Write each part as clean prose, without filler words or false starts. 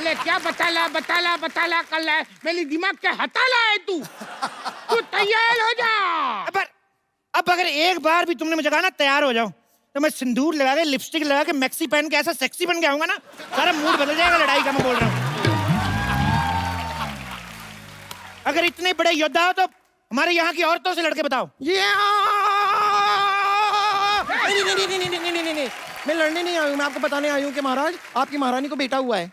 अरे क्या बताला बताला बताला कर रहा है, मेरी दिमाग के हताला है तू। तू तैयार हो जा। अब अगर एक बार भी तुमने मुझे कहा ना तैयार हो जाओ, तो मैं सिंदूर लगा के लिपस्टिक लगा के मैक्सी पहन के ऐसा सेक्सी बन के आऊंगा ना, सारा मूड बदल जाएगा लड़ाई का। मैं बोल रहा हूँ, अगर इतने बड़े योद्धा हो तो हमारे यहाँ की औरतों से लड़के बताओ। नहीं, मैं लड़ने नहीं आई हूँ, मैं आपको बताने आई हूँ कि महाराज आपकी महारानी को बेटा हुआ है।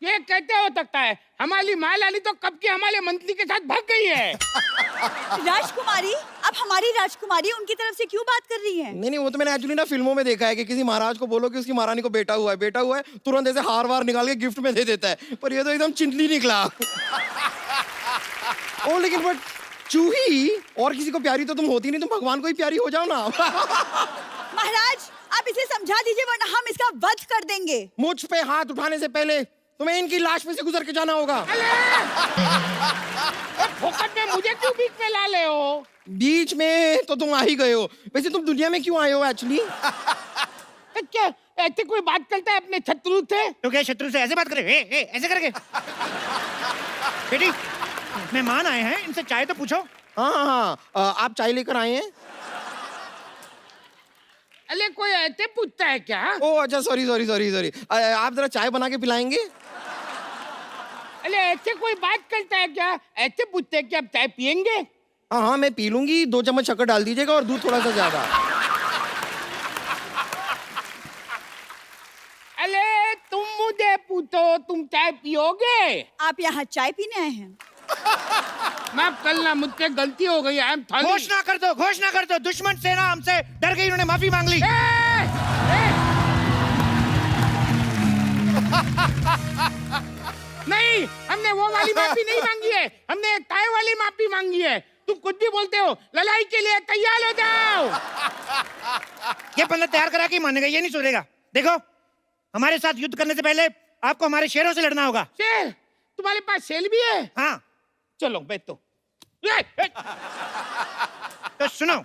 ये कैसे हो सकता है? हमारी महारानी तो कब की हमारे मंत्री के साथ भाग गई है। राजकुमारी, अब हमारी राजकुमारी उनकी तरफ से क्यों बात कर रही है? नहीं, वो तो मैंने एक्चुअली ना फिल्मों में देखा है कि किसी महाराज को बोलो कि उसकी महारानी को बेटा हुआ है, तुरंत ऐसे हार वार निकाल के गिफ्ट में दे देता है, पर ये तो एकदम चिंटली निकला। ओ लेकिन बट चूही और किसी को प्यारी तो तुम होती नहीं, तुम भगवान को ही प्यारी हो जाओ ना। महाराज, आप इसे समझा दीजिए वरना हम इसका वध कर देंगे। मुझ पे हाथ उठाने से पहले तुम्हें इनकी लाश में से गुजर के जाना होगा। फोकट में मुझे क्यों बीच में ला ले हो? बीच में तो तुम आ ही गए हो, वैसे तुम दुनिया में क्यों आए हो एक्चुअली? क्या ऐसे कोई बात करता है अपने शत्रु से? तो क्या शत्रु से ऐसे बात करे? ऐसे करके? बेटी, मेहमान आए हैं, इनसे चाय तो पूछो। हाँ, आप चाय लेकर आए हैं? अरे कोई ऐसे पूछता है क्या? ओ अच्छा, सॉरी। आप जरा चाय बना के पिलाएंगे? अरे ऐसे कोई बात करता है क्या? ऐसे पूछते हैं कि आप चाय पियेंगे? हाँ, मैं पी लूंगी, 2 चम्मच शक्कर डाल दीजिएगा और दूध थोड़ा सा ज्यादा। अरे तुम मुझे पूछो, तुम चाय पियोगे? आप यहाँ चाय पीने आए हैं? माफ करना, मुझसे गलती हो गई। घोषणा कर दो, दुश्मन सेना हमसे डर गई, उन्होंने माफी मांग ली। नहीं, हमने वो वाली माफी नहीं मांगी है, हमने काय वाली माफी मांगी है। तुम कुछ भी बोलते हो, लड़ाई के लिए तैयार हो जाओ। ये बंदा तैयार करा के मानेगा, ये नहीं सुधरेगा। देखो, हमारे साथ युद्ध करने से पहले आपको हमारे शेरों से लड़ना होगा। शेर? तुम्हारे पास शेर भी है? हाँ, चलो बैठो। तो सुनो,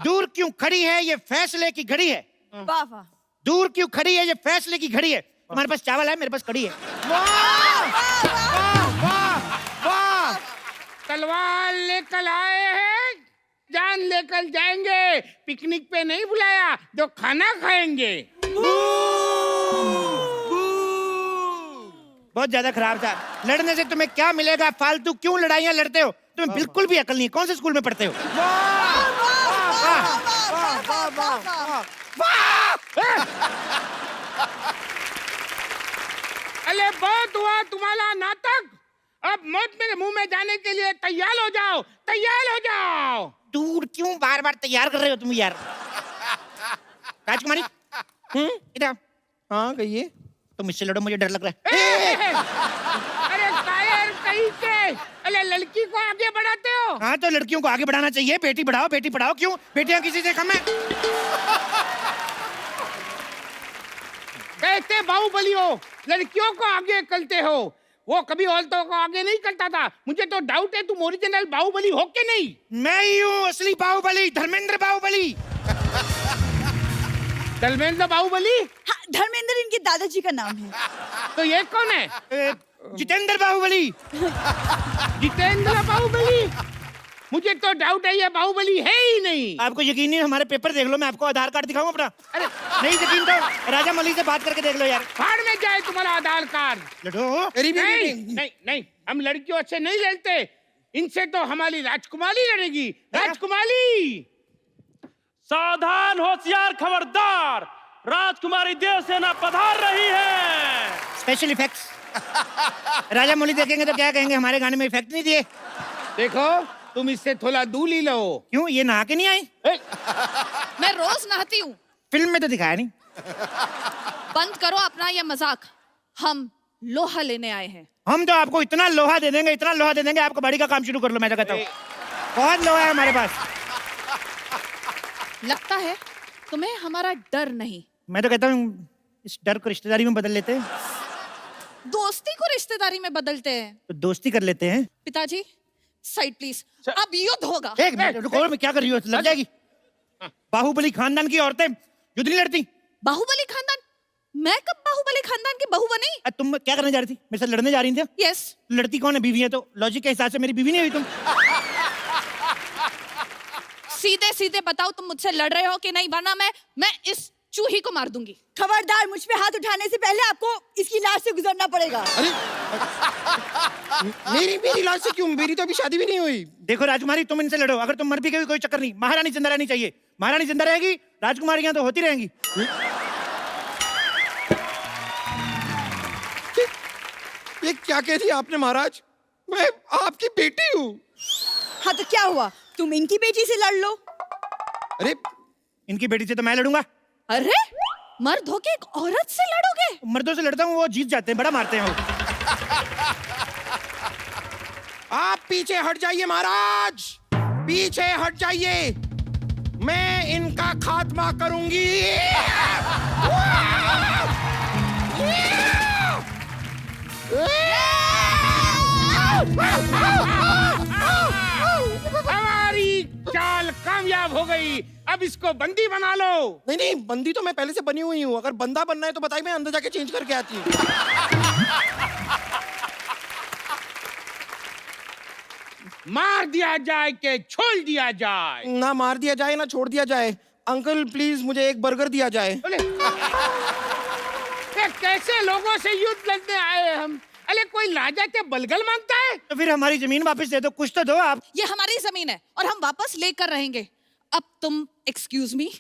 दूर क्यों खड़ी है ये फैसले की घड़ी है। वाह वाह। दूर क्यों खड़ी है ये फैसले की घड़ी है। तुम्हारे पास चावल है, मेरे पास कड़ी है। तलवार लेकर आए हैं, जान लेकर जाएंगे। पिकनिक पे नहीं बुलाया, जो खाना खाएंगे। बहुत ज्यादा खराब था। लड़ने से तुम्हें क्या मिलेगा? फालतू क्यों लड़ाइयाँ लड़ते हो? तुम्हें बिल्कुल भी अकल नहीं है। कौन से स्कूल में पढ़ते हो? अरे बहुत हुआ तुम्हारा नाटक, अब मौत मेरे मुंह में जाने के लिए तैयार हो जाओ, तैयार हो जाओ। दूर क्यों बार बार तैयार कर रहे हो तुम यार? राजकुमारी, इधर। हाँ कहिए। तुम इससे लड़ो, मुझे डर लग रहा है। अरे कायर कहीं के, अरे लड़की को आगे बढ़ाते हो। हाँ तो लड़कियों को आगे बढ़ाना चाहिए। बेटी बढ़ाओ, बेटी पढ़ाओ। क्यों? बेटियां किसी से कम है? कहते बाहुबली हो, लड़कियों को आगे करते हो। वो कभी औरतों को आगे नहीं करता था। मुझे तो डाउट है तुम ओरिजिनल बाहुबली हो के नहीं। मैं ही हूँ असली बाहुबली, धर्मेंद्र बाहुबली। धर्मेंद्र बाहुबली? हाँ, धर्मेंद्र इनके दादाजी का नाम है। तो ये कौन है? जितेंद्र बाहुबली। जितेंद्र बाहुबली? मुझे तो डाउट है ये बाहुबली है ही नहीं। आपको यकीन नहीं? हमारे पेपर देख लो, मैं आपको आधार कार्ड दिखाऊं अपना। अरे नहीं यकीन तो राजा मौली से बात करके देख लो यार। फाड़ में जाए तुम्हारा आधार कार्ड। लड़ो। नहीं, हम लड़कियों से नहीं लड़ते। इनसे तो हमारी राजकुमारी लड़ेगी। राजकुमारी! सावधान, होशियार, खबरदार, राजकुमारी देवसेना पधार रही है। Special effects. राजा मौली देखेंगे तो क्या कहेंगे, हमारे गाने में इफेक्ट नहीं दिए। देखो, तुम इससे थोड़ा दूर ही लो। क्यों? ये नहा के नहीं आई? मैं रोज नहाती हूँ। फिल्म में तो दिखाया नहीं। बंद करो अपना ये मजाक। हम लोहा लेने आए हैं। हम तो आपको इतना लोहा दे देंगे, इतना लोहा दे देंगे, आपको बड़ी का काम शुरू कर लो। मैं तो कहता हूँ बहुत लोहा है हमारे पास। लगता है तुम्हें हमारा डर नहीं। मैं तो कहता हूँ इस डर को रिश्तेदारी में बदल लेते हैं। दोस्ती को रिश्तेदारी में बदलते हैं। तो दोस्ती कर लेते हैं। पिताजी साइड प्लीज, अब युद्ध होगा। एक मिनट रुको, मैं क्या कर रही हूँ? लग जाएगी। बाहुबली खानदान की औरतें युद्ध नहीं लड़ती। बाहुबली खानदान? मैं कब बाहुबली खानदान की बहू बनी? तुम क्या करने जा रही थी? मेरे साथ लड़ने जा रही थी? यस। लड़ती कौन है? बीवी है तो लॉजिक के हिसाब से मेरी बीवी नहीं हुई तुम। सीधे सीधे बताओ तुम मुझसे लड़ रहे हो कि नहीं, वरना मैं इस चूही को मार दूंगी। खबरदार, मुझ पे हाथ उठाने से पहले आपको इसकी लाश से गुजरना पड़ेगा। अरे मेरी लाश से क्यों? मेरी तो अभी शादी भी नहीं हुई। देखो राजकुमारी, तुम इनसे लड़ो, अगर तुम मर भी गई कोई चक्कर नहीं, महारानी जिंदा रहनी चाहिए। महारानी जिंदा रहेगी, राजकुमारियां तो होती रहेंगी। ये क्या कह दी आपने महाराज? मैं आपकी बेटी हूँ। हाँ तो क्या हुआ, तुम इनकी बेटी से लड़ लो। अरे इनकी बेटी से तो मैं लड़ूंगा। अरे मर्द हो के एक औरत से लड़ोगे? मर्दों से लड़ता हूँ, वो जीत जाते हैं, बड़ा मारते हैं वो। आप पीछे हट जाइए महाराज, पीछे हट जाइए, मैं इनका खात्मा करूंगी। हमारी चाल कामयाब हो गई, अब इसको बंदी बना लो। नहीं नहीं, बंदी तो मैं पहले से बनी हुई हूँ। अगर बंदा बनना है तो बताइए, मैं अंदर जाके चेंज करके आती हूँ। मार दिया जाए के छोड़ दिया जाए? ना मार दिया जाए ना छोड़ दिया जाए। अंकल प्लीज मुझे एक बर्गर दिया जाए। बोले ये कैसे लोगों से युद्ध लड़ने आए हम? अरे कोई राजा के बलगल मांगता है? तो फिर हमारी जमीन वापस दे दो, कुछ तो दो आप। ये हमारी जमीन है और हम वापस लेकर रहेंगे। अब तुम एक्सक्यूज मी,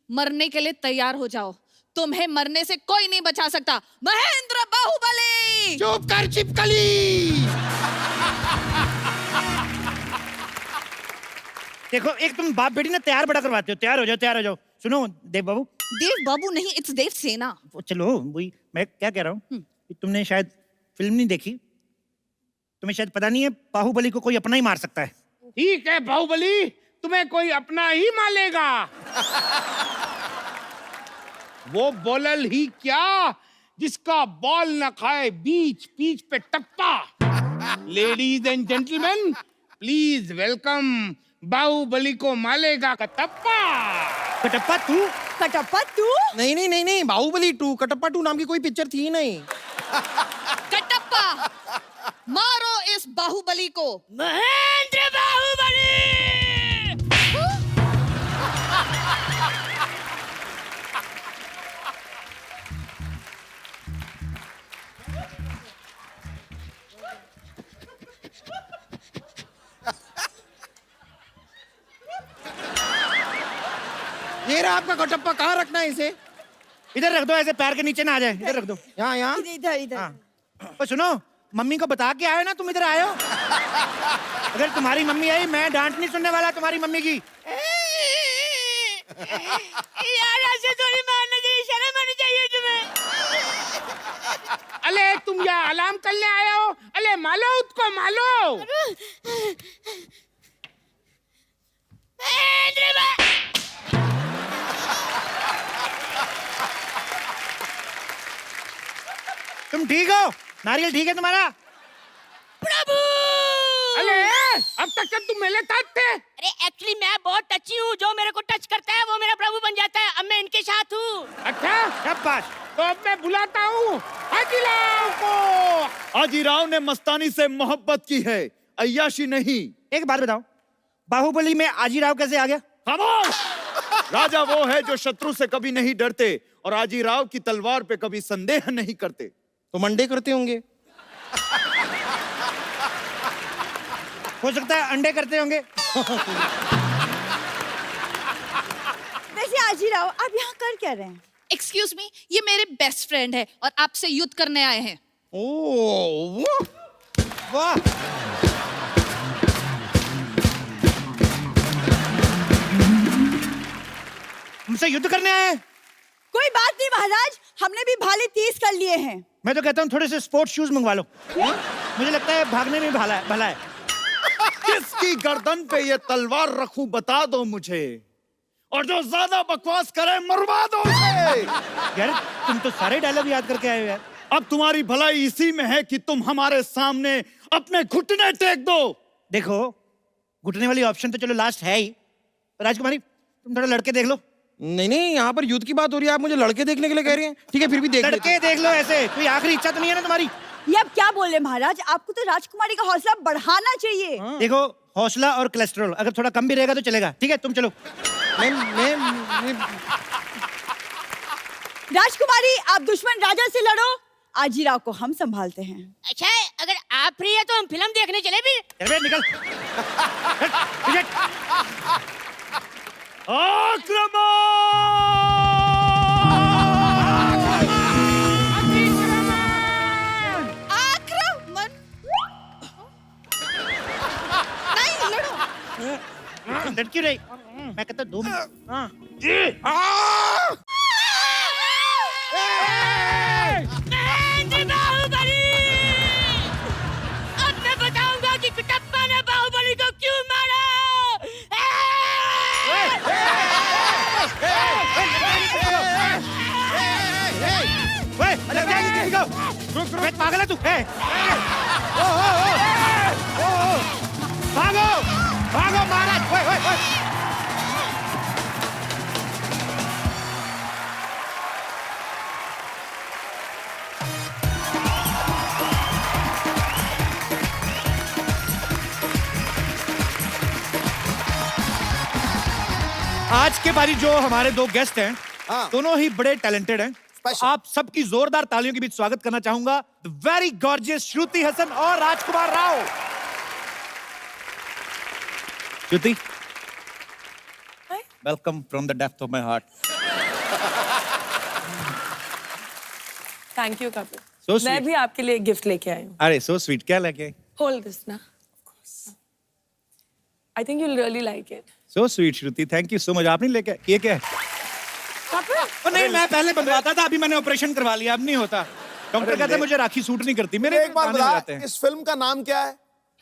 मरने के लिए तैयार हो जाओ। तुम्हें मरने से कोई नहीं बचा सकता। महेंद्र बाहुबली! चुप कर चिपकली। देखो, एक तुम बाप बेटी ना तैयार बड़ा करवाते हो। तैयार हो जाओ, तैयार हो जाओ। सुनो देव बाबू। देव बाबू नहीं, इट्स देव सेना। चलो वही मैं क्या कह रहा हूँ, तुमने शायद फिल्म नहीं देखी, तुम्हें शायद पता नहीं है, बाहुबली को कोई अपना ही मार सकता है। ठीक है बाहुबली, तुम्हें कोई अपना ही मालेगा। वो बोलल ही क्या जिसका बॉल न खाए बीच पीच पे टप्पा। Ladies and gentleman, please welcome Baahubali को मालेगा कटप्पा। कटप्पा तू? कटप्पा तू? नहीं नहीं नहीं नहीं, बाहुबली 2, कटप्पा 2 नाम की कोई पिक्चर थी नहीं। कटप्पा, मारो इस बाहुबली को। महेंद्र बाहुबली! ये रहा आपका कटप्पा। कहाँ रखना है इसे? इधर रख दो, ऐसे पैर के नीचे ना आ जाए। इधर रख दो। यहाँ यहाँ। इधर इधर। हाँ। और सुनो, मम्मी को बता के आए ना तुम इधर आए हो। अगर तुम्हारी मम्मी आई, मैं डांट नहीं सुनने वाला तुम्हारी मम्मी की। यार ऐसे थोड़ी मारना चाहिए, शर्म आनी चाहिए तुम्हें। अले तुम यहाँ अलार्म करने आए हो? अले मालो उसको, मालो। तुम ठीक हो? नारियल ठीक है तुम्हारा? अले अब तक जब तुम मेरे साथ थे। अरे एक्चुअली मैं बहुत टची हूँ, जो मेरे को टच करता है वो मेरा प्रभु बन जाता है। अब मैं इनके साथ हूँ। अच्छा शाबाश। तो अब मैं बुलाता हूँ हाजीराव को। हाजीराव ने मस्तानी से मोहब्बत की है, अय्याशी नहीं। एक बात बताओ, बाहुबली में आजीराव कैसे आ गया? खामोश! राजा वो है जो शत्रु से कभी नहीं डरते और आजीराव की तलवार पे कभी संदेह नहीं करते। तो मंडे करते होंगे। हो सकता है अंडे करते होंगे। वैसे आजीराव, आप यहाँ कर क्या रहे हैं? एक्सक्यूज मी, ये मेरे बेस्ट फ्रेंड है और आपसे युद्ध करने आए हैं। ओह वाह, हमसे युद्ध करने आए हैं? कोई बात नहीं महाराज, हमने भी भाले 30 कर लिए हैं। मैं तो कहता हूँ थोड़े से स्पोर्ट्स शूज मंगवा लो। मुझे लगता है भागने में भला है। किसकी गर्दन पे ये तलवार रखूं बता दो मुझे, और जो ज्यादा बकवास करे मरवा दो उसे। यार तुम तो सारे डायलॉग याद करके आए हो यार। अब तुम्हारी भलाई इसी में है कि तुम हमारे सामने अपने घुटने टेक दो। देखो, घुटने वाली ऑप्शन तो चलो लास्ट है ही। राजकुमारी तुम थोड़ा लड़के देख लो, नहीं नहीं, यहाँ पर युद्ध की बात हो रही है, आप मुझे लड़के देखने के लिए कह रही हैं। ठीक है, फिर भी देख लेते लड़के देख लो ऐसे, कोई आखिरी इच्छा तो नहीं है ना तुम्हारी? ये अब क्या बोल रहे हैं महाराज, आपको तो राजकुमारी का हौसला बढ़ाना चाहिए। देखो, हौसला और कोलेस्ट्रॉल अगर थोड़ा कम भी रहेगा तो चलेगा। ठीक है, तुम चलो। मैं राजकुमारी, आप दुश्मन राजा से लड़ो, आजीराव को हम संभालते हैं। अच्छा है, अगर आप फ्री है तो हम फिल्म देखने चले फिर। चल बे, निकल। आक्रमण। नहीं लड़ो। लड़की रही, मैं कहता 2 मिनट। हाँ। महेंद्र बाहुबली, अब मैं बताऊंगा कि कुटप्पा ने बाहुबली को क्यों मारा। ओए, अरे क्या किसी को? मैं पागल है तू? भागो, भागो महाराज। ओए, ओए, ओए। आज के बारी जो हमारे 2 गेस्ट हैं, दोनों ही बड़े टैलेंटेड हैं। आप सबकी जोरदार तालियों के बीच स्वागत करना चाहूंगा the very gorgeous Shruti Haasan और Rajkummar Rao. Shruti, welcome from the depth of my heart. Thank you Kapil. So मैं sweet. भी आपके लिए गिफ्ट लेके आई हूँ। अरे सो स्वीट, क्या लेके? होल्ड दिस ना। I think you will really like it. So sweet Shruti, thank you so much. आपने लेके ये क्या है? कपिल, नहीं, मैं पहले बनवाता था, अभी मैंने ऑपरेशन करवा लिया, अब नहीं होता। डॉक्टर कहते हैं मुझे राखी सूट नहीं करती, मेरे एक बार गाने लगाते बता, हैं। इस फिल्म का नाम क्या है?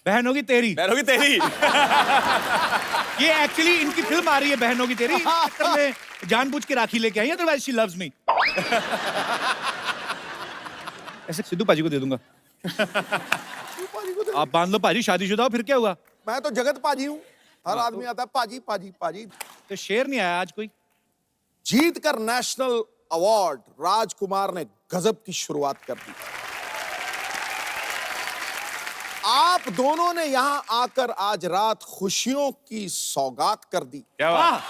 बहन होगी तेरी। बहन होगी तेरी। ये एक्चुअली इनकी फिल्म आ रही है बहन होगी तेरी, इस चक्कर में जानबूझ के राखी लेके आई है, अदरवाइज शी लव्स मी। ऐसे सिद्धू पाजी को दे दूंगा। आप बांध लो पाजी, शादीशुदा हो, फिर क्या हुआ? मैं तो जगत पाजी हूँ, हर आदमी आता है पाजी पाजी पाजी। तो शेर नहीं आया आज कोई? जीत कर नेशनल अवार्ड राजकुमार ने गजब की शुरुआत कर दी। आप दोनों ने यहां आकर आज रात खुशियों की सौगात कर दी। क्या बात?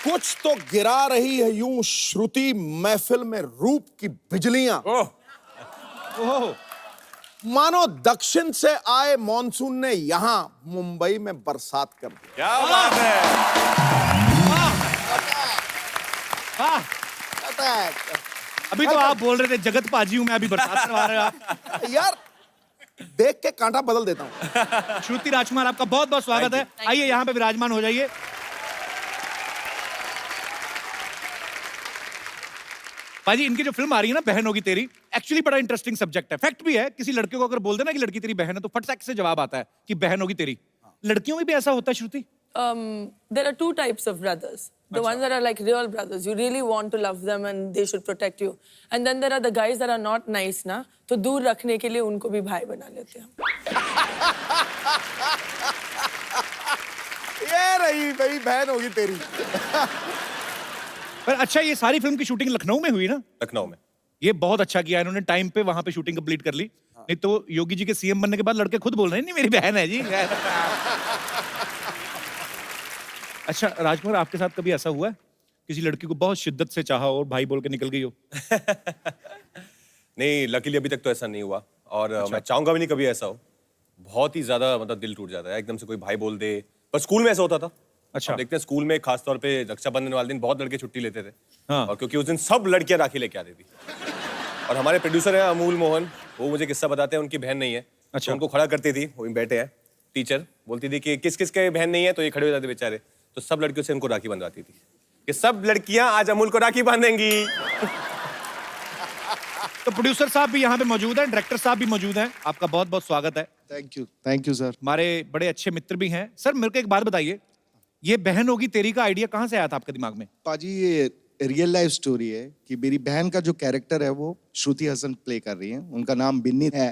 कुछ तो गिरा रही है यूं श्रुति महफिल में रूप की बिजलियां। ओह, मानो दक्षिण से आए मॉनसून ने यहां मुंबई में बरसात कर दी। क्या बात है? वाह। अभी तो आप बोल रहे थे जगत पाजी हूं मैं, अभी बरसात करवा रहे हो आप। यार देख के कांटा बदल देता हूं। श्रुति राजकुमार, आपका बहुत बहुत स्वागत है। आइए यहाँ पे विराजमान हो जाइए। पाजी, इनकी जो फिल्म आ रही है ना बहन होगी तेरी, एक्चुअली बड़ा इंटरेस्टिंग सब्जेक्ट है। फैक्ट भी है, किसी लड़के को अगर बोल देना कि लड़की तेरी बहन है तो फट से जवाब आता है कि बहन होगी तेरी। लड़कियों में भी ऐसा होता है श्रुति? there are 2 types of brothers. The ones that are like real brothers. You really want to love them and they should protect you. And then there are the guys that are not nice ना, तो दूर रखने के लिए उनको भी भाई बना लेते हैं। ये रही भाई बहन होगी तेरी। पर अच्छा, ये सारी फिल्म की शूटिंग लखनऊ में हुई ना? लखनऊ में। ये बहुत अच्छा किया इन्होंने, टाइम पे वहां पे शूटिंग कंप्लीट कर ली। नहीं तो योगी जी के सीएम बनने के बाद लड़के खुद बोल रहे हैं नहीं मेरी बहन है जी। अच्छा राजकुमार, आपके साथ कभी ऐसा हुआ है किसी लड़की को बहुत शिद्दत से चाहा और भाई बोल के निकल गई हो? नहीं, लकीली अभी तक तो ऐसा नहीं हुआ और मैं चाहूंगा भी नहीं कभी ऐसा हो। बहुत ही ज्यादा मतलब दिल टूट जाता है एकदम से कोई भाई बोल दे। पर स्कूल में ऐसा होता था। अच्छा, देखते हैं स्कूल में खास तौर पे रक्षाबंधन वाले दिन बहुत लड़के छुट्टी लेते थे। हाँ। और क्योंकि उस दिन सब लड़कियां राखी लेके आती थी और हमारे प्रोड्यूसर हैं अमूल मोहन, वो मुझे किस्सा बताते हैं, उनकी बहन नहीं है। अच्छा। तो उनको खड़ा करती थी, वो बैठे हैं, टीचर बोलती थी कि किस किस के बहन नहीं है, तो ये खड़े हो जाते बेचारे। तो सब लड़कियों से उनको राखी बंधवाती थी कि सब लड़कियां आज अमूल को राखी बांधेंगी। तो प्रोड्यूसर साहब भी यहाँ पे मौजूद हैं, डायरेक्टर साहब भी मौजूद हैं, आपका बहुत बहुत स्वागत है। Thank you sir. हमारे बड़े अच्छे मित्र भी हैं। सर मेरे को एक बात बताइए, ये बहन होगी तेरी का आइडिया कहाँ से आया था आपके दिमाग में? पाजी, ये रियल लाइफ स्टोरी है कि मेरी बहन का जो कैरेक्टर है वो श्रुति हसन प्ले कर रही है। उनका नाम बिन्नी है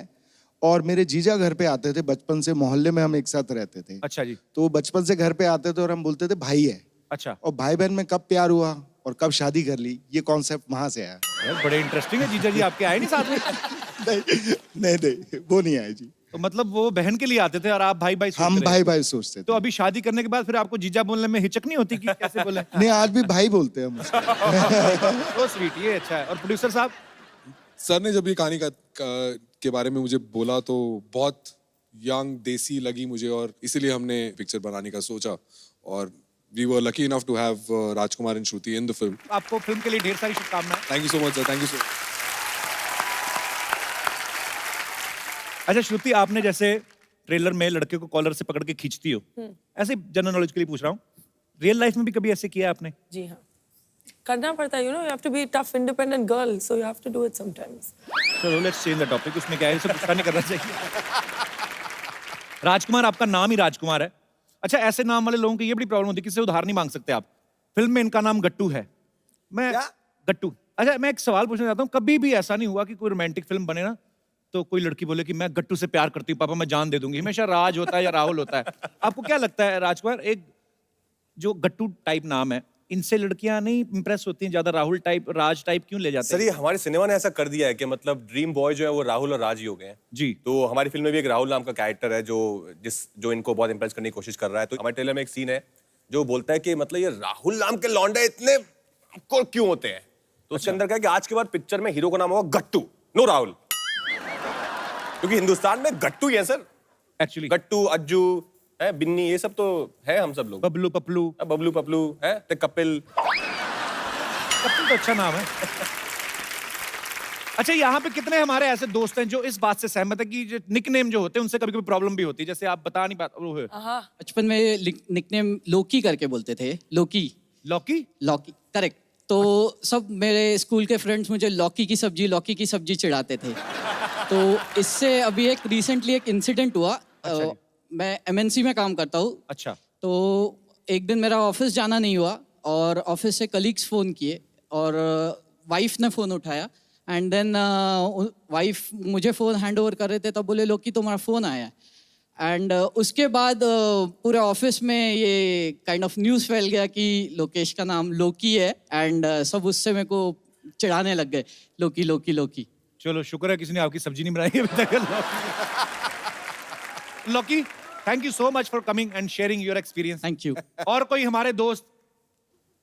और मेरे जीजा घर पे आते थे बचपन से, मोहल्ले में हम एक साथ रहते थे। अच्छा जी। तो वो बचपन से घर पे आते थे और हम बोलते थे भाई है। अच्छा। और भाई बहन में कब प्यार हुआ और कब शादी कर ली, ये कॉन्सेप्ट वहां से आया। यार बड़े इंटरेस्टिंग है, जीजा जी आपके आए नहीं साथ में? नहीं वो नहीं आए जी। तो मतलब वो बहन के लिए आते थे और आप भाई भाई हम भाई भाई सोचते थे। तो अभी शादी करने के बाद फिर आपको जीजा बोलने में हिचक नहीं होती कि कैसे बोले? नहीं, आज भी भाई बोलते हैं हम उसको। तो स्वीट, ये अच्छा है। और प्रोड्यूसर साहब? सर ने जब ये कहानी के बारे में मुझे बोला तो बहुत यंग देसी लगी मुझे, और इसीलिए हमने पिक्चर बनाने का सोचा, और we were lucky enough to have Rajkumar and Shruti in the film. आपको फिल्म के लिए ढेर सारी शुभकामनाएं। Thank you so much, sir. Thank you so much. अच्छा श्रुति, आपने जैसे ट्रेलर में लड़के को कॉलर से पकड़ के खींचती हो, ऐसे जनरल नॉलेज के लिए पूछ रहा हूँ, रियल लाइफ में भी कभी ऐसे किया आपने? जी हाँ, करना पड़ता है, you know, you have to be a tough independent girl, so you have to do it sometimes. चलो लेट्स चेंज द टॉपिक, उसमें क्या है, ये सब गुस्सा नहीं करना चाहिए। राजकुमार, आपका नाम ही राजकुमार है। अच्छा, ऐसे नाम वाले लोगों की ये बड़ी प्रॉब्लम होती है, किसी से उधार नहीं मांग सकते आप। फिल्म में इनका नाम गट्टू है। गट्टू। अच्छा, मैं एक सवाल पूछना चाहता हूँ, कभी भी ऐसा नहीं हुआ कि कोई रोमांटिक फिल्म बने ना तो कोई लड़की बोले कि मैं गट्टू से प्यार करती हूँ पापा, मैं जान दे दूंगी? हमेशा राज होता है या राहुल होता है। आपको क्या लगता है राजकुमार, एक जो गट्टू टाइप नाम है, इनसे लड़कियां नहीं इंप्रेस होती हैं ज्यादा? राहुल टाइप, राज टाइप क्यों ले जाते हैं? सर ये हमारे सिनेमा ने ऐसा कर दिया है कि मतलब ड्रीम बॉय जो है वो राहुल और राज ही हो गए हैं जी। तो हमारी फिल्म में भी एक राहुल नाम का कैरेक्टर है जो इनको बहुत इंप्रेस करने की कोशिश कर रहा है। तो हमारे ट्रेलर में एक सीन है जो बोलता है कि मतलब ये राहुल नाम के लौंडे इतने आपको क्यों होते हैं। तो उसके अंदर क्या है कि आज के बाद पिक्चर में हीरो का नाम होगा गट्टू, नो राहुल, क्योंकि हिंदुस्तान में गट्टू ही है सर। एक्चुअली गट्टू, अज्जू है, बिन्नी, ये सब तो है हम सब लोग। बबलू पपलू, बबलू पपलू है, ते कपिल। कपिल तो अच्छा नाम है। अच्छा, यहाँ पे कितने हमारे ऐसे दोस्त हैं जो इस बात से सहमत है कि जो निकनेम जो होते हैं उनसे कभी कभी प्रॉब्लम भी होती है, जैसे आप बता नहीं पाते? बचपन में निकनेम लोकी करके बोलते थे। लोकी, लौकी, लौकी, करेक्ट। तो सब मेरे स्कूल के फ्रेंड्स मुझे लौकी की सब्जी चिढ़ाते थे। तो इससे अभी एक रिसेंटली एक इंसिडेंट हुआ। अच्छा मैं MNC में काम करता हूँ। अच्छा। तो एक दिन मेरा ऑफिस जाना नहीं हुआ और ऑफिस से कलीग्स फ़ोन किए और वाइफ ने फ़ोन उठाया एंड देन वाइफ मुझे फ़ोन हैंड ओवर कर रहे थे, तब बोले लोकी तुम्हारा फ़ोन आया है। एंड उसके बाद पूरे ऑफिस में ये काइंड ऑफ न्यूज़ फैल गया कि लोकेश का नाम लोकी है एंड सब उससे मेरे को चिढ़ाने लग गए, लोकी लोकी लोकी। चलो शुक्र है किसी ने आपकी सब्जी नहीं बनाई अभी तक। Loki, thank you so much for coming and sharing your experience. Thank you. और कोई हमारे दोस्त?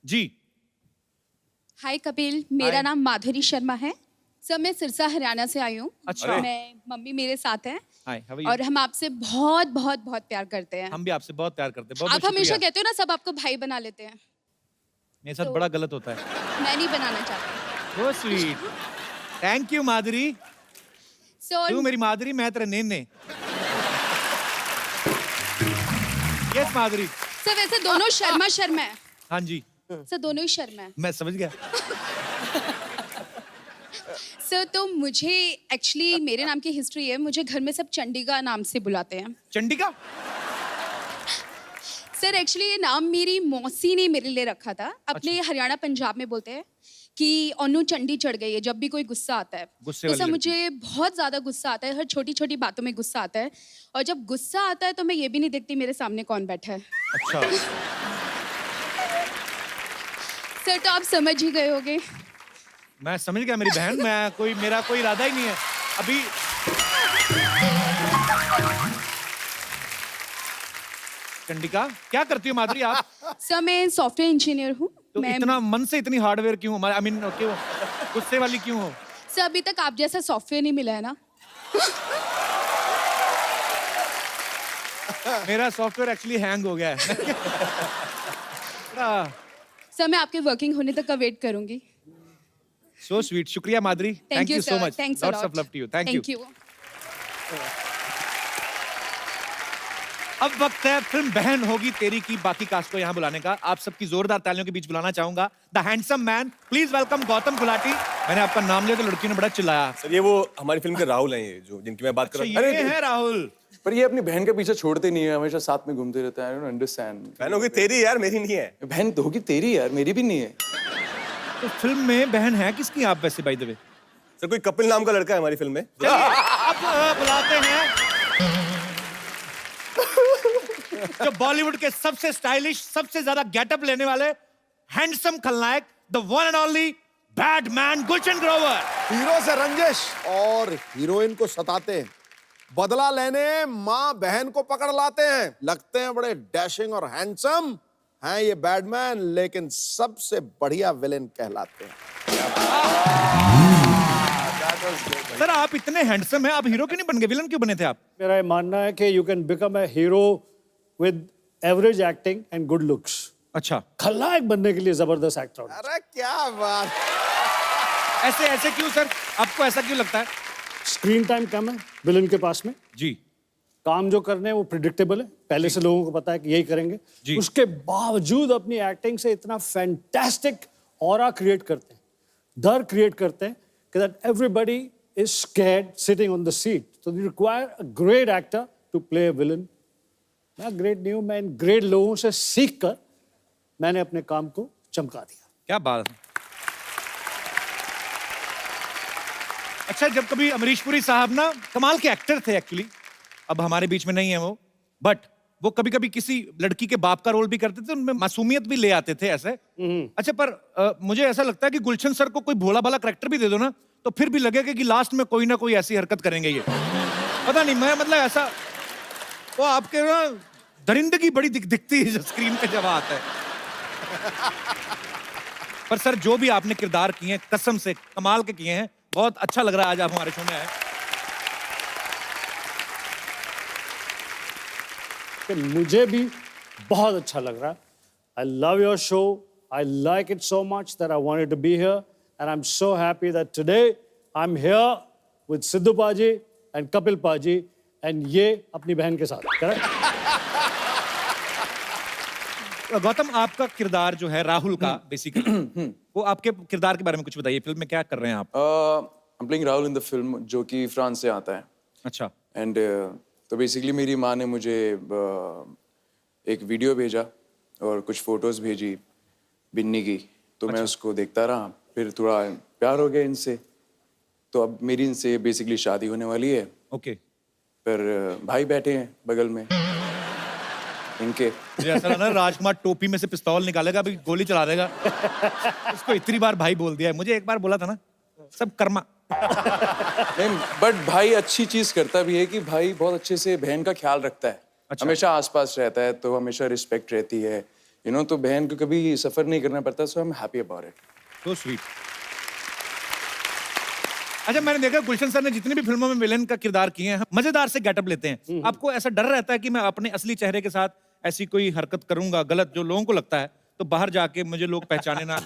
जी। हाय कपिल, मेरा नाम माधुरी शर्मा है। सर मैं सिरसा हरियाणा से आई हूँ। अच्छा। मैं मम्मी मेरे साथ हैं। हाय, हाउ आर यू? और हम आपसे बहुत बहुत बहुत प्यार करते हैं। हम भी आपसे बहुत प्यार करते हैं। बहुत आप हमेशा कहते हो ना सब आपको भाई बना लेते हैं, मेरे साथ बड़ा गलत होता है। मैं नहीं बनाना चाहती। So sweet. थैंक यू माधुरी। तू मेरी माधुरी, मैं तेरा नेने। यस माधुरी। सर वैसे दोनों शर्मा शर्मा है। हाँ जी। सर दोनों ही शर्मा है। मैं समझ गया। सर तो मुझे एक्चुअली मेरे नाम की हिस्ट्री है, मुझे घर में सब चंडिका नाम से बुलाते हैं। चंडिका? सर एक्चुअली ये नाम मेरी मौसी ने मेरे लिए रखा था। अपने हरियाणा पंजाब में बोलते हैं कि ओनू चंडी चढ़ गई है जब भी कोई गुस्सा आता है। तो सर मुझे बहुत ज़्यादा गुस्सा आता है, हर छोटी छोटी बातों में गुस्सा आता है, और जब गुस्सा आता है तो मैं ये भी नहीं देखती मेरे सामने कौन बैठा है। अच्छा। सर तो आप समझ ही गए होगे। मैं समझ गया मेरी बहन, मेरा कोई इरादा ही नहीं है अभी। चंडिका, क्या करती हो माधुरी आप? सर मैं सॉफ्टवेयर इंजीनियर हूँ। तो इतना मन से इतनी हार्डवेयर क्यों? आई मीन क्यों गुस्से वाली क्यों हो? सर अभी तक आप जैसा सॉफ्टवेयर नहीं मिला है ना। मेरा सॉफ्टवेयर एक्चुअली हैंग हो गया है। सर मैं आपके वर्किंग होने तक का वेट करूंगी। सो स्वीट, शुक्रिया Madhuri. Thank you so much. Thanks lots of love to you. Thank you. अब वक्त है फिल्म बहन होगी तेरी की बाकी कास्ट को यहाँ बुलाने का। आप सबकी जोरदार तालियों के बीच बुलाना चाहूंगा the handsome man, please welcome Gautam Gulati. मैंने आपका नाम लिया तो लड़की ने बड़ा चिल्लाया। सर ये वो हमारी फिल्म के राहुल हैं, ये जो जिनकी मैं बात कर रहा हूँ। ये है राहुल। पर ये अपनी बहन के पीछे छोड़ते नहीं है, हमेशा साथ में घूमते रहते हैं। I don't understand. बहन होगी तेरी यार, मेरी नहीं है। बहन तो होगी तेरी यार, मेरी भी नहीं है। तो फिल्म में बहन है किसकी आप वैसे बाय द वे? सर कोई कपिल नाम का लड़का है हमारी फिल्म में। अब बुलाते हैं जो बॉलीवुड के सबसे स्टाइलिश, सबसे ज्यादा गेटअप लेने वाले हैंडसम खलनायक, the one and only badman Gulshan Grover. Hero से रंजिश और हीरोइन को सताते हैं, बदला लेने माँ बहन को पकड़ लाते हैं, लगते हैं बड़े डैशिंग और हैंडसम हैं ये बैडमैन, लेकिन सबसे बढ़िया विलेन कहलाते हैं। सर आप इतने हैंडसम हैं, आप हीरो क्यों नहीं बन गए, विलन क्यों बने थे आप? मेरा ये मानना है कि you can become a hero with average acting and good looks. अच्छा, खलनायक बनने के लिए जबरदस्त एक्टर। अरे क्या बात, ऐसे ऐसे क्यों सर, आपको ऐसा क्यों लगता है? स्क्रीन टाइम कम है विलन के पास में जी, काम जो करने हैं वो प्रिडिक्टेबल है, पहले से लोगों को पता है कि यही करेंगे जी। उसके बावजूद अपनी एक्टिंग से इतना फैंटास्टिक ऑरा क्रिएट करते हैं, डर क्रिएट करते हैं कि that everybody is scared sitting on the seat. So you require a great actor to play a villain. मैं ग्रेट नहीं हूं, मैं इन ग्रेट लोगों से सीख कर मैंने अपने काम को चमका दिया। क्या बात है। अच्छा, जब कभी अमरीश पुरी साहब ना कमाल के एक्टर थे एक्चुअली, अब हमारे बीच में नहीं है वो, बट वो कभी कभी किसी लड़की के बाप का रोल भी करते थे, उनमें मासूमियत भी ले आते थे ऐसे। अच्छा, पर मुझे ऐसा लगता है कि गुलशन सर को कोई भोला भाला करैक्टर भी दे दो ना, तो फिर भी लगेगा कि लास्ट में कोई ना कोई ऐसी हरकत करेंगे ये। पता नहीं, मैं मतलब ऐसा, वो आपके ना दरिंदगी बड़ी दिखती है स्क्रीन पे जब आता है। पर सर जो भी आपने किरदार किए हैं, कसम से कमाल के किए हैं, बहुत अच्छा लग रहा है आज आप हमारे शो में आए। मुझे भी बहुत अच्छा लग रहा है। I love your show. I like it so much that I wanted to be here, and I'm so happy that today I'm here with Sidhu Paji and Kapil Paji, and ये अपनी बहन के साथ। Correct? गौतम, आपका किरदार जो है राहुल का बेसिकली, वो आपके किरदार के बारे में कुछ बताइए, फिल्म में क्या कर रहे हैं आप? I'm playing Rahul in the film, जो कि फ्रांस से आता है। अच्छा। एंड तो बेसिकली मेरी माँ ने मुझे एक वीडियो भेजा और कुछ फोटोज भेजी बिन्नी की, तो मैं उसको देखता रहा, फिर थोड़ा प्यार हो गया इनसे, तो अब मेरी इनसे बेसिकली शादी होने वाली है। ओके। फिर भाई बैठे हैं बगल में इनके। मुझे ऐसा लगा ना राजकुमार टोपी में से पिस्तौल निकालेगा, अभी गोली चला देगा। उसको इतनी बार भाई बोल दिया है, मुझे एक बार बोला था ना, सब कर्मा। नहीं, बट भाई अच्छी चीज करता भी है कि भाई बहुत अच्छे से बहन का ख्याल रखता है। अच्छा। हमेशा आसपास रहता है, तो हमेशा रिस्पेक्ट रहती है, यू नो, तो बहन को कभी सफर नहीं करना पड़ता। So I am happy about it. So sweet. अच्छा, मैंने देखा गुलशन सर ने जितनी भी फिल्मों में विलेन का किरदार किए हैं, मजेदार से गेटअप लेते हैं। आपको ऐसा डर रहता है कि मैं अपने असली चेहरे के साथ ऐसी कोई हरकत करूंगा गलत, जो लोगों को लगता है, तो बाहर जाके मुझे लोग पहचाने ना?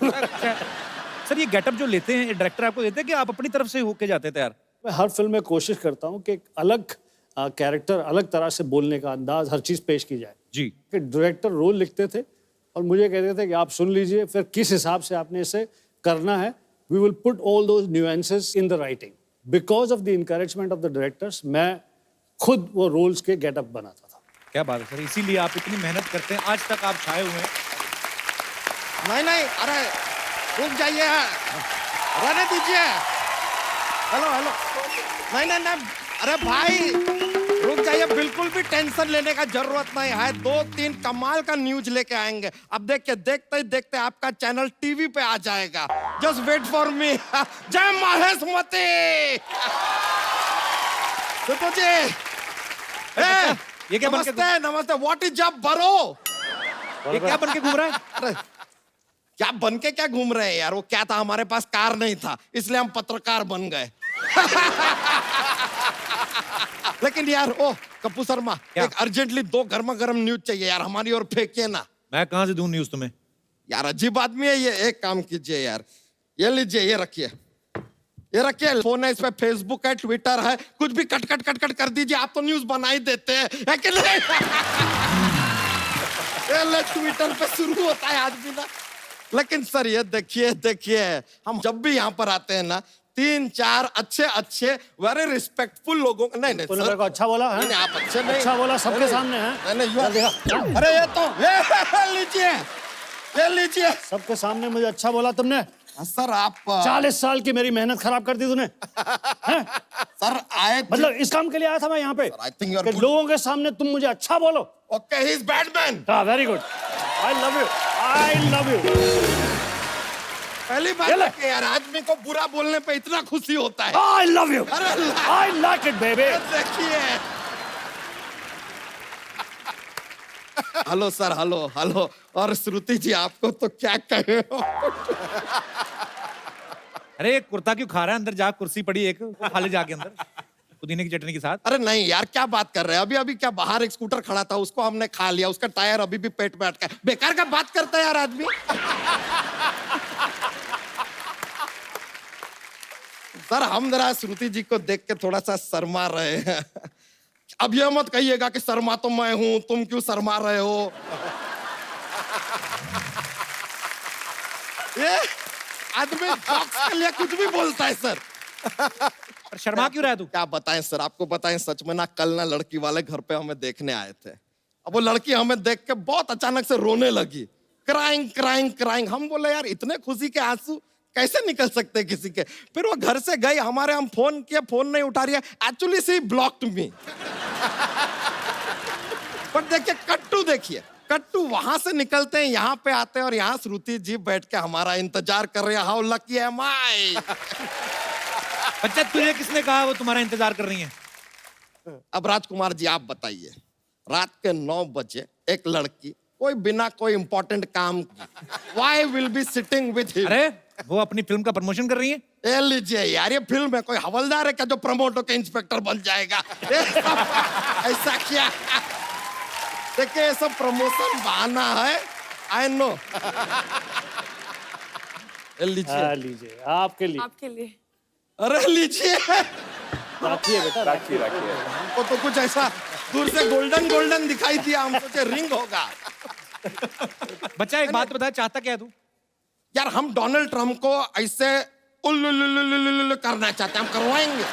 सर ये गेटअप जो लेते हैं डायरेक्टर आपको देते हैं कि आप अपनी तरफ से होके जाते थे? यार मैं हर फिल्म में कोशिश करता हूँ कि एक अलग कैरेक्टर, अलग तरह से बोलने का अंदाज, हर चीज पेश की जाए जी। कि डायरेक्टर रोल लिखते थे और मुझे कहते थे कि आप सुन लीजिए, फिर किस हिसाब से आपने इसे करना है। We will put all those nuances in the writing. Because of the encouragement of the directors मैं खुद वो रोल्स के गेटअप बनाता था। क्या बात है सर, इसीलिए आप इतनी मेहनत करते हैं, आज तक आप छाए हुए हैं। नहीं, अरे रुक जाइए, रहने दीजिए। हेलो, नहीं, अरे भाई रुक जाइए, बिल्कुल भी टेंशन लेने का जरूरत नहीं है। 2-3 कमाल का न्यूज लेके आएंगे। अब देखिए, देखते ही देखते आपका चैनल टीवी पे आ जाएगा। Just wait for me. जय महेशमती। देखो जी, ये क्या नमस्ते, व्हाट इज जब बरो? ये क्या बन के घूम रहा है? अरे क्या बन के क्या घूम रहे हैं यार, वो क्या था, हमारे पास कार नहीं था, इसलिए हम पत्रकार बन गए। लेकिन यार, ओ कपूर शर्मा, एक अर्जेंटली 2 गर्मा गर्म न्यूज चाहिए यार, हमारी ओर फेंकिए ना। मैं कहां से दूं न्यूज तुम्हें? यार अजीब आदमी है ये। एक काम कीजिए यार, ये लीजिए, ये रखिए, ये रखिए। फोन है, इस पे फेसबुक है, ट्विटर है, कुछ भी कट कर दीजिए, आप तो न्यूज बना ही देते हैं, है कि नहीं? ट्विटर पे शुरू होता है आदमी ना। लेकिन सर ये देखिए, हम जब भी यहाँ पर आते हैं ना, 3-4 अच्छे वेरी रिस्पेक्टफुल लोगों को, नहीं तूने मेरे को अच्छा बोला है? नहीं, आप अच्छे नहीं, अच्छा बोला सबके सामने है। नहीं, अरे ये तो ये लीजिए, सबके सामने मुझे अच्छा बोला तुमने। सर आप 40 साल की मेरी मेहनत खराब कर दी तूने। सर आए मतलब इस काम के लिए आया था मैं यहाँ पे I think you are कि good. लोगों के सामने तुम मुझे अच्छा बोलो. Okay, he's Batman. हाँ, very good. I love you. I love you. पहली बार कि यार आदमी को बुरा बोलने पे इतना खुशी होता है. I love you. अरे I like it, baby. देखिए. Hello sir, hello. और श्रुति जी आपको तो क्या कहे. अरे कुर्ता क्यों खा रहा है? अंदर जा, कुर्सी पड़ी एक, वो खा ले जाके अंदर पुदीने की चटनी के साथ। अरे नहीं यार, क्या बात कर रहे हैं? अभी क्या बाहर एक स्कूटर खड़ा था, उसको हमने खा लिया, उसका टायर अभी भी पेट में अटका है। बेकार का बात करता है यार आदमी। सर हम जरा श्रुति जी को देख के थोड़ा सा शर्मा रहे हैं। अब ये मत कहिएगा कि शर्मा तो मैं हूं, तुम क्यों शर्मा रहे हो। ये आदमी जॉक्स के लिए कुछ भी बोलता है सर। पर शर्मा क्यों रहा है तू? क्या बताएं सर, आपको बताएं सच में ना, कल ना लड़की वाले घर पे हमें देखने आए थे। अब वो लड़की हमें देख के बहुत अचानक से रोने लगी, क्राइंग क्राइंग क्राइंग। हम बोले यार इतने खुशी के आंसू कैसे निकल सकते किसी के। फिर वो घर से गई, हमारे हम फोन किए, फोन नहीं उठा रही है। एक्चुअली सी ब्लॉक्ड मी। पर देखिए कट्टू, देखिए कट्टू वहां से निकलते हैं, यहाँ पे आते हैं और यहाँ श्रुति जी बैठ के हमारा इंतजार कर रही है। हाउ लकी एम आई। बच्चा तुझे किसने कहा वो तुम्हारा इंतजार कर रही है? अब राजकुमार जी आप बताइए, रात के 9 बजे एक लड़की कोई बिना कोई इंपॉर्टेंट काम why will be sitting with him? अरे वो अपनी फिल्म का प्रमोशन कर रही है। ए लीजिए यार, ये फिल्म है, कोई हवलदार है क्या जो प्रमोट होकर इंस्पेक्टर बन जाएगा? ऐसा क्या? देखिए ये सब प्रमोशन बहाना है, आई नो। लीजिए लीजिए आपके लिए। आपके लिए। अरे लीजिए, राखिए बेटा, राखिए। हमको तो कुछ ऐसा दूर से गोल्डन गोल्डन दिखाई दिया, हम सोचे रिंग होगा। बच्चा एक बात बता, चाहता क्या है तू? यार हम डोनाल्ड ट्रम्प को ऐसे उल्लू करना चाहते हैं, हम करवाएंगे।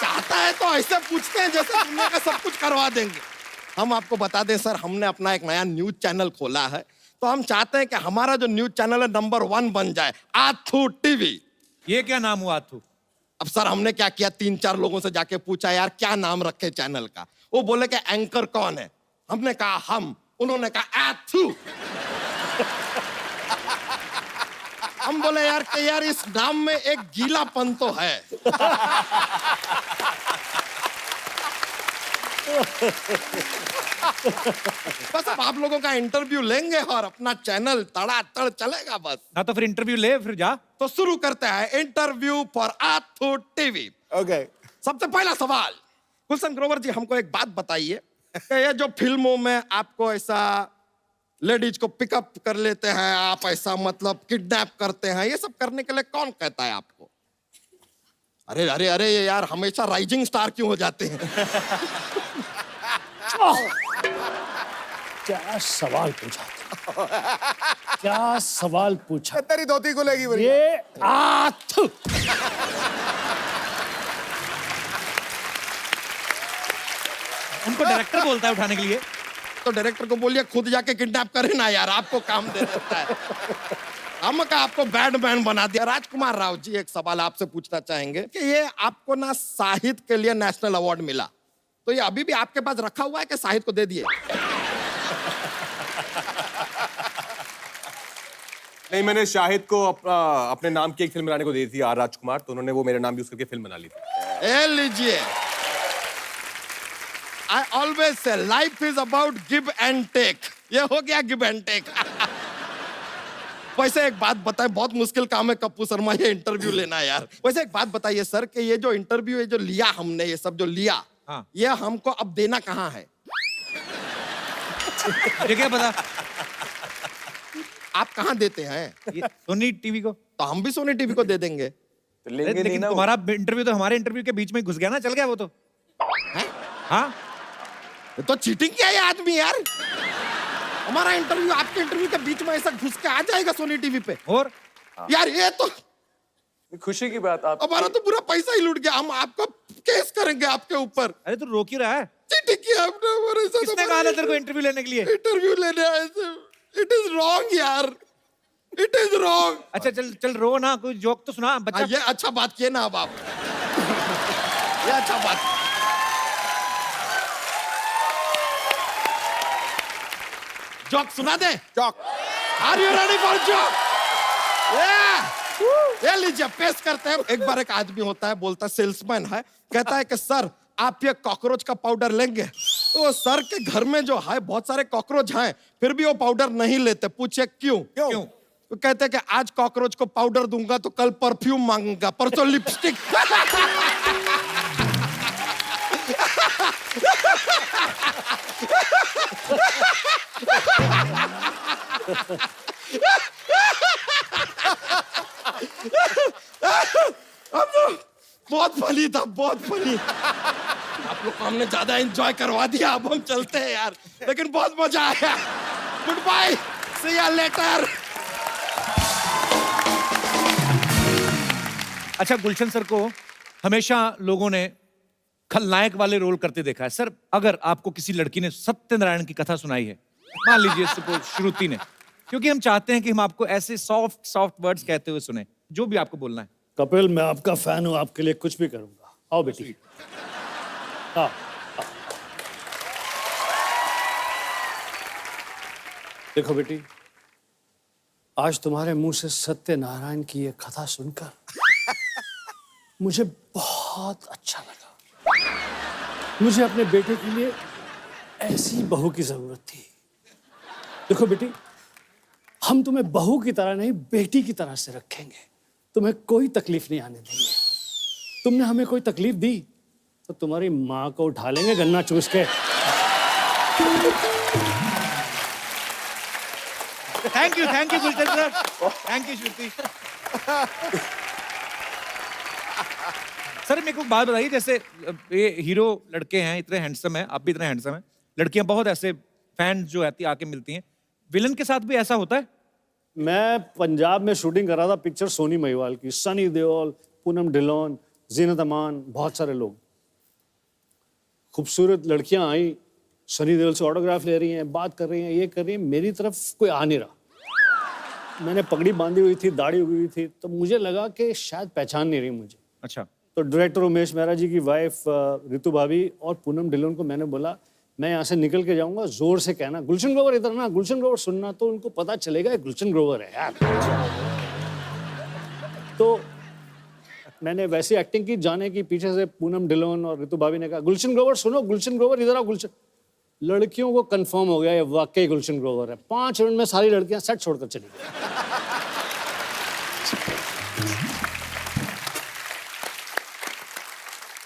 चाहता है तो ऐसे पूछते हैं जैसे दुनिया का सब कुछ करवा देंगे। हम आपको बता दें सर, हमने अपना एक नया न्यूज चैनल खोला है, तो हम चाहते हैं कि हमारा जो न्यूज चैनल है नंबर 1 बन जाए, आथू टीवी। ये क्या नाम हुआ आथू? अब सर हमने क्या किया, 3-4 लोगों से जाके पूछा यार क्या नाम रखे चैनल का। वो बोले कि एंकर कौन है? हमने कहा हम, उन्होंने कहा आथू। हम बोले यार कि यार इस नाम में एक गीलापन तो है। बस अब आप लोगों का इंटरव्यू लेंगे और अपना चैनल तड़ातड़ चलेगा बस। हाँ तो फिर इंटरव्यू ले, फिर जा। तो शुरू करते हैं इंटरव्यू फॉर आथू टीवी। ओके। सबसे पहला सवाल, गुलशन ग्रोवर जी हमको एक बात बताइए कि ये जो फिल्मों में आपको ऐसा लेडीज को पिकअप कर लेते हैं, आप ऐसा मतलब किडनैप करते हैं, ये सब करने के लिए कौन कहता है आपको? अरे अरे अरे यार हमेशा राइजिंग स्टार क्यों हो जाते हैं? क्या सवाल पूछा? क्या सवाल पूछा? तेरी धोती को लेगी बड़ी। ये आथू। उनको डायरेक्टर बोलता है उठाने के लिए। तो डायरेक्टर को बोलिए खुद जाके किडनैप करे ना यार, आपको काम दे देता है। हम का आपको बैडमैन बना दिया। राजकुमार राव जी एक सवाल आपसे पूछना चाहेंगे कि ये आपको ना साहित्य के लिए नेशनल अवार्ड मिला, तो ये अभी भी आपके पास रखा हुआ है कि साहित्य को दे दिए? नहीं, मैंने शाहिद को अपने नाम की एक फिल्म बनाने को दी थी, आर राजकुमार, तो उन्होंने वो मेरा नाम यूज करके फिल्म बना ली थी। ए लीजिए, I always say life is about give and take. ये हो गया give and take. वैसे एक बात बताएं, बहुत मुश्किल काम है कप्पू शर्मा ये इंटरव्यू लेना यार। वैसे एक बात बताइए सर कि ये जो इंटरव्यू है जो लिया हमने, ये सब जो लिया, हाँ। ये हमको अब देना कहाँ है? ये क्या पता? आप कहाँ देते हैं? सोनी टीवी को। तो हम भी सोनी टीवी को दे देंगे। तो लेंगे नहीं लेकिन ना। तुम्हारा इंटरव्यू तो हमारे इंटरव्यू के बीच में घुस गया ना, चल गया वो तो। हाँ तो चीटिंग किया ये आदमी यार। हमारा इंटरव्यू आपके इंटरव्यू के बीच में ऐसा घुस के आ जाएगा सोनी टीवी पे? और यार ये तो खुशी की बात। आप हमारा तो पूरा पैसा ही लूट गया। हम आपको केस करेंगे आपके ऊपर। अरे तू रोक ही रहा है। चीटिंग किया आपने हमारे साथ। किसने कहा था तेरे को इंटरव्यू लेने के लिए? इंटरव्यू लेने आए थे। इट इज रॉन्ग यार, इट इज रॉन्ग। अच्छा चल चल रो ना, कोई जोक तो सुना बच्चा। ये अच्छा बात किए ना अब आप। ये अच्छा बात। जोक सुना दे। Joke. Are you ready for joke? ये लीजिए पेश करते हैं। एक बार एक आदमी होता है, बोलता है, सेल्समैन है, कहता है कि सर आप ये कॉकरोच का पाउडर लेंगे? तो सर के घर में जो है बहुत सारे कॉकरोच हैं, फिर भी वो पाउडर नहीं लेते। पूछे क्यों? क्यों? तो कहते हैं कि आज कॉकरोच को पाउडर दूंगा तो कल परफ्यूम मांगूंगा, परसों लिपस्टिक। बहुत फनी था, बहुत फनी। आप लोग को हमने ज्यादा एंजॉय करवा दिया, अब हम चलते हैं यार, लेकिन बहुत मजा आया। Good bye, see you later. अच्छा, गुलशन सर को हमेशा लोगों ने खलनायक वाले रोल करते देखा है। सर, अगर आपको किसी लड़की ने सत्यनारायण की कथा सुनाई है, मान लीजिए सपोज श्रुति ने, क्योंकि हम चाहते हैं कि हम आपको ऐसे सॉफ्ट सॉफ्ट वर्ड्स कहते हुए सुने, जो भी आपको बोलना है। कपिल, मैं आपका फैन हूं, आपके लिए कुछ भी करूंगा। आओ बेटी। हाँ। देखो बेटी, आज तुम्हारे मुंह से सत्यनारायण की ये कथा सुनकर मुझे बहुत अच्छा लगा। मुझे अपने बेटे के लिए ऐसी बहू की जरूरत थी। देखो बेटी, हम तुम्हें बहू की तरह नहीं, बेटी की तरह से रखेंगे। तुम्हें कोई तकलीफ नहीं आने देंगे। तुमने हमें कोई तकलीफ दी तो तुम्हारी माँ को उठा लेंगे गन्ना चूस के। Thank you Gulshan sir, thank you Shruti. Sir, मेरे को बात बताइए, जैसे ये हीरो लड़के हैं, इतने हैंडसम हैं, आप भी इतने हैंडसम हैं, लड़कियां बहुत ऐसे फैन जो आती आके मिलती हैं, विलन के साथ भी ऐसा होता है? मैं पंजाब में शूटिंग कर रहा था पिक्चर सोनी महिवाल की, सनी देओल, पूनम ढिल्लोन, जीनत अमान, बहुत सारे लोग। खूबसूरत लड़कियां आई, सनी देओल से ऑटोग्राफ ले रही हैं, बात कर रही हैं, ये कर रही हैं, मेरी तरफ कोई आ नहीं रहा। मैंने पगड़ी बांधी हुई थी, दाढ़ी हुई थी, तो मुझे लगा कि शायद पहचान नहीं रही मुझे। अच्छा। तो डायरेक्टर उमेश मेहरा जी की वाइफ रितु भाभी और पूनम ढिल्लोन को मैंने बोला, मैं यहाँ से निकल के जाऊंगा, जोर से कहना गुलशन ग्रोवर इधर ना, गुलशन ग्रोवर सुनना, तो उनको पता चलेगा ये गुलशन ग्रोवर है यार। तो मैंने वैसी एक्टिंग की, जाने की, पीछे से पूनम ढिल्लोन और रितु भाभी ने कहा गुलशन ग्रोवर सुनो, गुलशन ग्रोवर इधर आओ, गुलशन। लड़कियों को कंफर्म हो गया ये वाकई गुलशन ग्रोवर है। 5 मिनट में सारी लड़कियां सेट छोड़कर चली गई।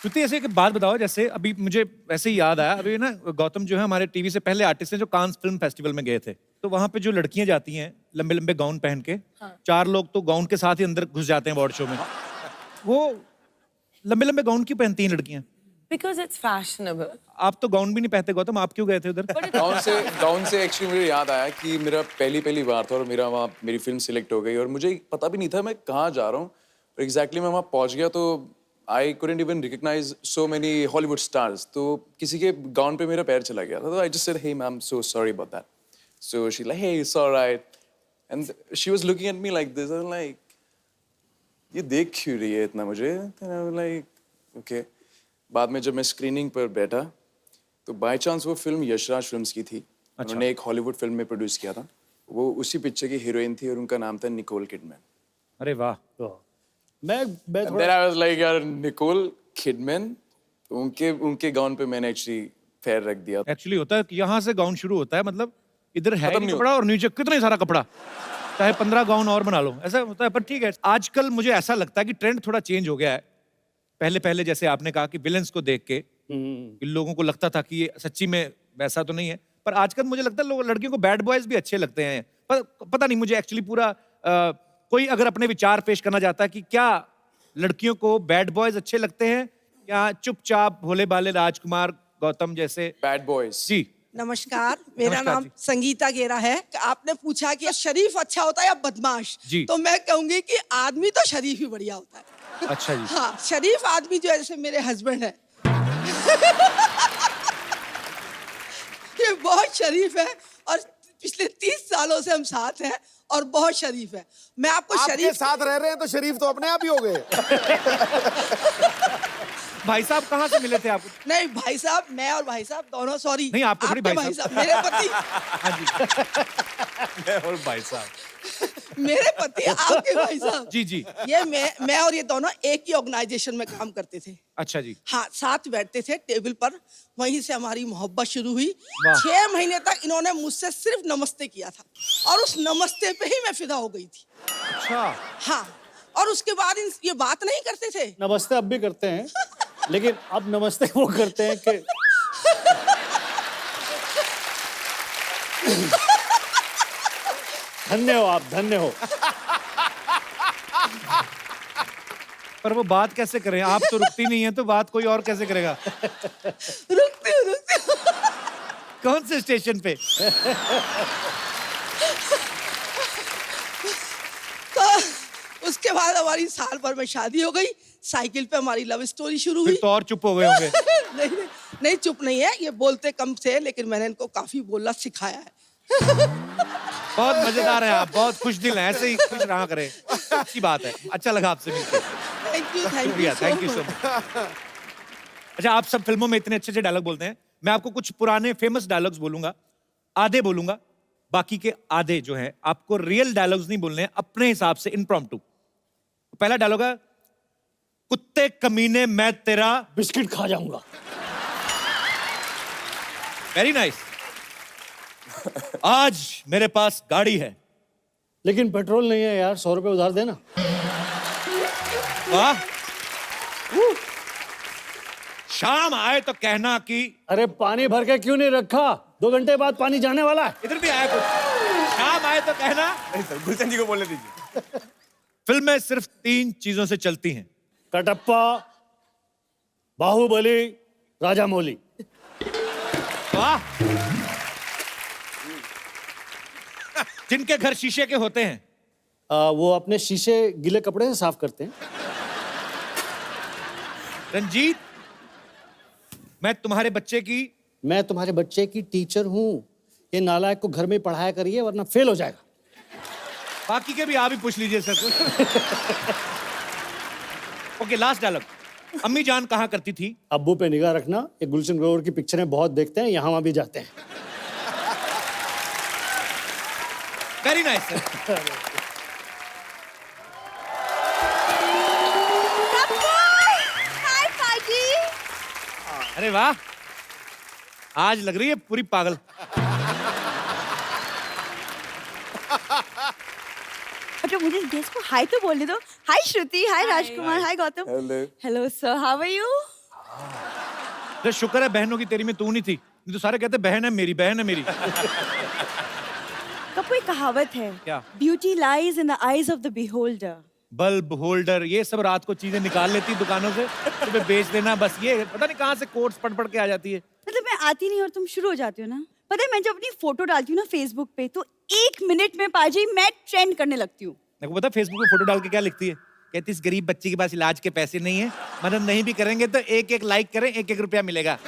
श्रुति, ऐसे एक बात बताओ, जैसे अभी मुझे वैसे ही याद आया, अभी ना गौतम जो है हमारे टीवी से पहले आर्टिस्ट हैं जो कांस फिल्म फेस्टिवल में गए थे, तो वहां पे जो लड़कियां जाती हैं लंबे लंबे गाउन पहन के, हाँ। 4 लोग तो गाउन के साथ ही अंदर घुस जाते हैं अवार्ड शो में। वो लंबे लंबे गाउन क्यों पहनती हैं लड़कियां? Because it's fashionable. आप तो गाउन भी नहीं पहनते गौतम, आप क्यों गए थे उधर? गाउन से एक्चुअली मुझे याद आया कि मेरा पहली बार था और मेरी फिल्म सिलेक्ट हो गई और मुझे पता भी नहीं था मैं कहाँ जा रहा हूँ। और एग्जैक्टली मैं वहाँ पहुँच गया तो I couldn't even recognize so many Hollywood stars. तो किसी के गाउन पे मेरा पैर चला गया था। तो I just said, hey ma'am, so sorry about that. So she's like, hey, it's all right. And she was looking at me like this. I'm like, ये देख क्यों रही है इतना मुझे? Then I was like, okay. बाद में जब मैं स्क्रीनिंग पर बैठा तो बाय चांस वो फिल्म यशराज फिल्म्स की थी। उन्होंने एक हॉलीवुड फिल्म में प्रोड्यूस किया था। वो उसी पिक्चर की हीरोइन थी और उनका नाम था निकोल किडमैन। अरे वाह। मैं Then I was like, यार निकोल किडमैन, उनके गाउन पे मैंने एक्चुअली पैर रख दिया। एक्चुअली होता है कि यहाँ से गाउन शुरू होता है, मतलब इधर है खत्म नहीं कपड़ा और नीचे कितना ही सारा कपड़ा, चाहे 15 गाउन और बना लो, ऐसा होता है। पर ठीक है, आजकल मुझे ऐसा लगता है कि ट्रेंड थोड़ा चेंज हो गया है। पहले जैसे आपने कहा कि विलेंस को देख के इन लोगों को लगता था कि ये सच्ची में वैसा तो नहीं है, पर आजकल मुझे लगता है लोग लड़कियों को बैड बॉयज भी अच्छे लगते हैं। पर पता नहीं, मुझे एक्चुअली पूरा कोई अगर अपने विचार पेश करना चाहता है कि क्या लड़कियों को बैड बॉयज अच्छे लगते हैं या चुपचाप भोले भाले राजकुमार गौतम जैसे बैड बॉयज? जी नमस्कार, मेरा नाम संगीता गेरा है। आपने पूछा कि शरीफ अच्छा होता है या बदमाश, तो मैं कहूंगी कि आदमी तो शरीफ ही बढ़िया होता है। अच्छा जी। हाँ, शरीफ आदमी जो है, जैसे मेरे हस्बैंड है ये बहुत शरीफ है और पिछले 30 सालों से हम साथ हैं और बहुत शरीफ है। मैं आपको आपके शरीफ साथ रह रहे हैं तो शरीफ तो अपने आप ही हो गए। भाई साहब कहाँ से मिले थे आपको? नहीं भाई साहब, मैं और भाई साहब दोनों, सॉरी नहीं, आप तो थोड़ी भाई साहब। मेरे पति मैं और भाई साहब। मेरे पति आपके भाई साहब। जी जी। ये मैं और ये दोनों एक ही ऑर्गेनाइजेशन में काम करते थे। अच्छा जी। हाँ, साथ बैठते थे टेबल पर, वहीं से हमारी मोहब्बत शुरू हुई। वाह। 6 महीने तक इन्होंने मुझसे सिर्फ नमस्ते किया था और उस नमस्ते पे ही मैं फिदा हो गई थी। अच्छा। हाँ, और उसके बाद ये बात नहीं करते थे। नमस्ते अब भी करते हैं, लेकिन अब नमस्ते वो करते हैं कि धन्य हो आप, धन्य हो। पर वो बात कैसे करें? आप तो रुकती नहीं है, तो बात कोई और कैसे करेगा? रुकती हूँ। कौन से स्टेशन पे? तो उसके बाद हमारी साल भर में शादी हो गई, साइकिल पे हमारी लव स्टोरी शुरू हुई। फिर तो और चुप हो गए होंगे। नहीं चुप नहीं है, ये बोलते कम थे, लेकिन मैंने इनको काफी बोलना सिखाया है। बहुत मजेदार है आप, बहुत खुश दिल हैं, ऐसे ही खुश रहा करें। अच्छी बात है, अच्छा लगा आपसे मिलकर। Thank you so much. अच्छा, आप सब फिल्मों में इतने अच्छे अच्छे डायलॉग बोलते हैं, मैं आपको कुछ पुराने फेमस डायलॉग्स बोलूंगा, आधे बोलूंगा, बाकी के आधे जो हैं आपको रियल डायलॉग्स नहीं बोलने हैं, अपने हिसाब से इम्प्रॉम्प्टू। पहला डायलॉग है, कुत्ते कमीने मैं तेरा बिस्किट खा जाऊंगा। Very nice. आज मेरे पास गाड़ी है, लेकिन पेट्रोल नहीं है यार, 100 रुपए उधार देना। वाह। शाम आए तो कहना कि अरे पानी भर के क्यों नहीं रखा, 2 घंटे बाद पानी जाने वाला है। इधर भी आया कुछ। शाम आए तो कहना। नहीं सर, गुलशन जी को बोलने दीजिए। फिल्में सिर्फ 3 चीजों से चलती हैं, कटप्पा, बाहुबली, राजा मौली। वाह। जिनके घर शीशे के होते हैं, वो अपने शीशे गीले कपड़े से साफ करते हैं। रंजीत, मैं तुम्हारे बच्चे की टीचर हूँ। ये नालायक को घर में पढ़ाया करिए, वरना फेल हो जाएगा। बाकी के भी आप ही पूछ लीजिए सर। Okay, last dialogue. अम्मी जान कहाँ करती थी? अब्बू पे निगाह रखना, ये गुलशन ग्रोवर की पिक्चरें बहुत देखते हैं, यहाँ वहाँ भी जाते हैं। Very nice sir. हाय पाजी। अरे वाह, आज लग रही है पूरी पागल। अच्छा, मुझे गेस्ट को हाय तो बोलने दो। Hi Shruti, hi Rajkumar, hi Gautam. Hello sir, how are you? अरे शुक्र है बहनों की तेरी में तू नहीं थी, नहीं तो सारे कहते बहन है मेरी, बहन है मेरी। कब कोई कहावत है, क्या? Beauty lies in the eyes of the beholder. Bulb holder, ये सब रात को चीजें निकाल लेती दुकानों से, तुम्हें बेच देना, बस ये पता नहीं कहाँ से कोट्स पढ़ के आ जाती है। मतलब मैं आती नहीं और तुम शुरू हो जाती हो ना। पता है, मैं जब अपनी फोटो डालती हूँ ना फेसबुक पे, तो 1 मिनट में पाजी मैं ट्रेंड करने लगती हूँ। मेरे को पता फेसबुक पे फोटो डाल के क्या लिखती है? कहती इस गरीब बच्चे के पास इलाज के पैसे नहीं है, मदद नहीं भी करेंगे तो 1-1 लाइक करें, 1-1 रुपया मिलेगा।